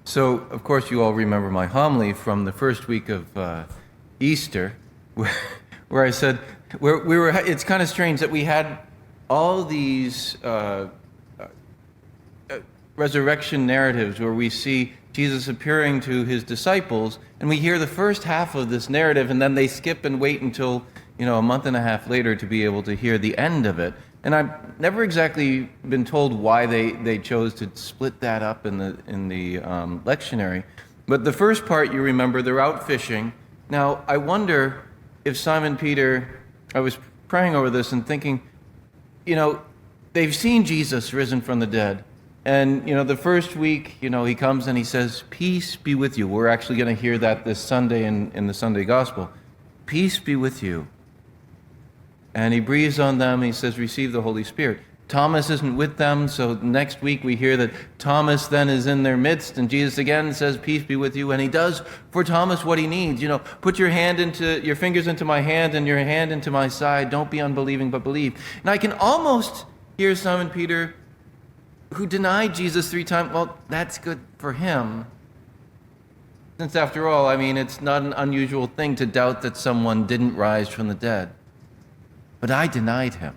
So, of course, you all remember my homily from the first week of Easter, where, where I said, it's kind of strange that we had all these resurrection narratives where we see Jesus appearing to his disciples, and we hear the first half of this narrative, and then they skip and wait until, a month and a half later to be able to hear the end of it. And I've never exactly been told why they chose to split that up in the lectionary. But the first part, you remember, they're out fishing. Now, I wonder if Simon Peter, I was praying over this and thinking, they've seen Jesus risen from the dead. And, the first week, he comes and he says, "Peace be with you." We're actually going to hear that this Sunday in the Sunday Gospel. "Peace be with you." And he breathes on them. He says, "Receive the Holy Spirit." Thomas isn't with them, so next week we hear that Thomas then is in their midst, and Jesus again says, "Peace be with you." And he does for Thomas what he needs. Put your fingers into my hand and your hand into my side. Don't be unbelieving, but believe. And I can almost hear Simon Peter, who denied Jesus 3 times. Well, that's good for him. Since after all, it's not an unusual thing to doubt that someone didn't rise from the dead. But I denied him.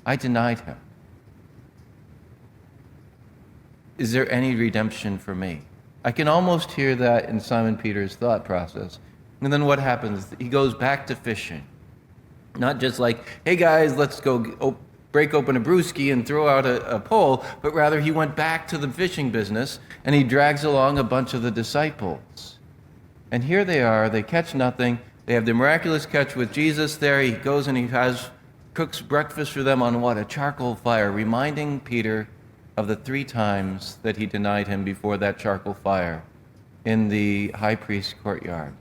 I denied him. Is there any redemption for me? I can almost hear that in Simon Peter's thought process. And then what happens? He goes back to fishing. Not just like, "Hey guys, let's go break open a brewski and throw out a pole," but rather he went back to the fishing business and he drags along a bunch of the disciples. And here they are, they catch nothing. They have the miraculous catch with Jesus there. He goes and cooks breakfast for them on what? A charcoal fire, reminding Peter of the 3 times that he denied him before that charcoal fire in the high priest's courtyard.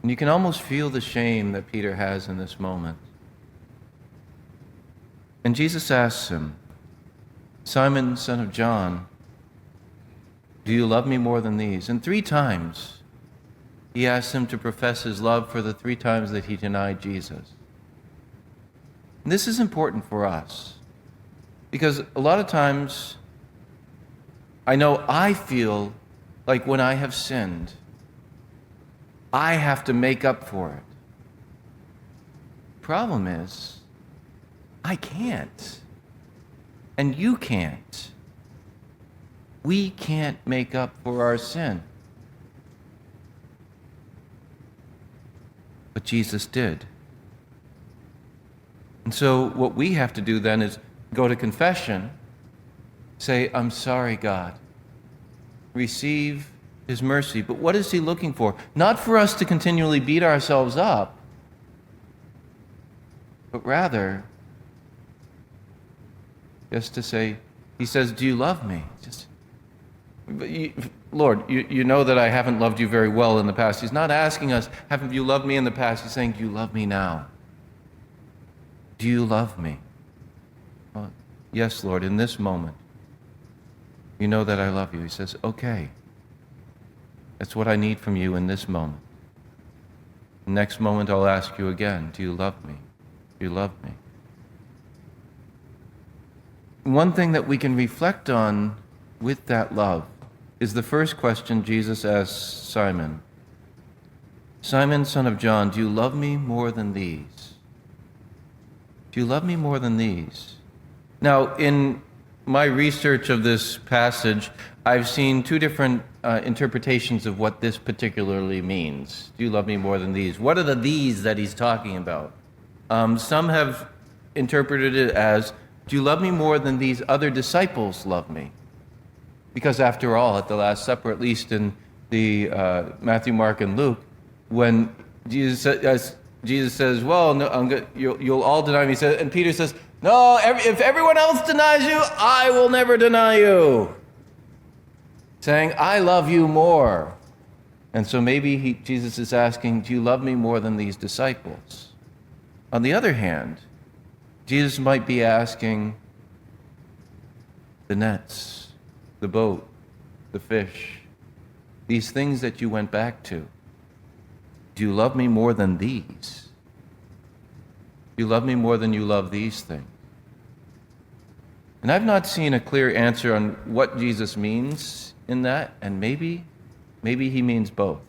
And you can almost feel the shame that Peter has in this moment. And Jesus asks him, "Simon, son of John, do you love me more than these?" And 3 times he asks him to profess his love for the 3 times that he denied Jesus. And this is important for us because a lot of times I know I feel like when I have sinned, I have to make up for it. The problem is, I can't. And you can't. We can't make up for our sin. But Jesus did. And so what we have to do then is go to confession, say, "I'm sorry, God." Receive his mercy. But what is he looking for? Not for us to continually beat ourselves up, but rather just to say, he says, "Do you love me?" Lord, you know that I haven't loved you very well in the past. He's not asking us, "Haven't you loved me in the past?" He's saying, "Do you love me now? Do you love me?" Well, "Yes, Lord, in this moment, you know that I love you." He says, "Okay, that's what I need from you in this moment. The next moment I'll ask you again, do you love me? Do you love me?" One thing that we can reflect on with that love is the first question Jesus asks Simon. "Simon, son of John, do you love me more than these? Do you love me more than these?" Now, in my research of this passage, I've seen 2 different interpretations of what this particularly means. Do you love me more than these? What are the these that he's talking about? Some have interpreted it as, "Do you love me more than these other disciples love me?" Because after all, at the Last Supper, at least in the Matthew, Mark, and Luke, when Jesus says, "Well, no, you'll all deny me," and Peter says, "No, if everyone else denies you, I will never deny you." Saying, "I love you more." And so maybe Jesus is asking, "Do you love me more than these disciples?" On the other hand, Jesus might be asking, the nets, the boat, the fish, these things that you went back to, do you love me more than these? Do you love me more than you love these things? And I've not seen a clear answer on what Jesus means in that, and maybe he means both.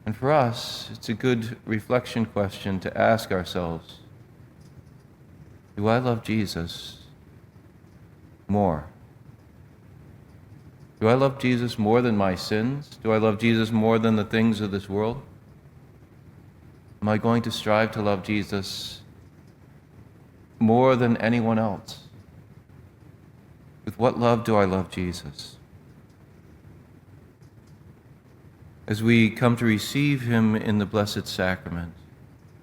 And for us, it's a good reflection question to ask ourselves, do I love Jesus more? Do I love Jesus more than my sins? Do I love Jesus more than the things of this world? Am I going to strive to love Jesus more than anyone else? With what love do I love Jesus? As we come to receive him in the Blessed Sacrament,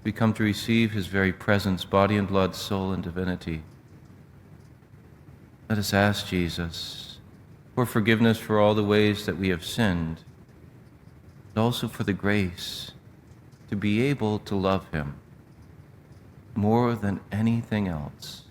we come to receive his very presence, body and blood, soul and divinity. Let us ask Jesus for forgiveness for all the ways that we have sinned, but also for the grace to be able to love him more than anything else.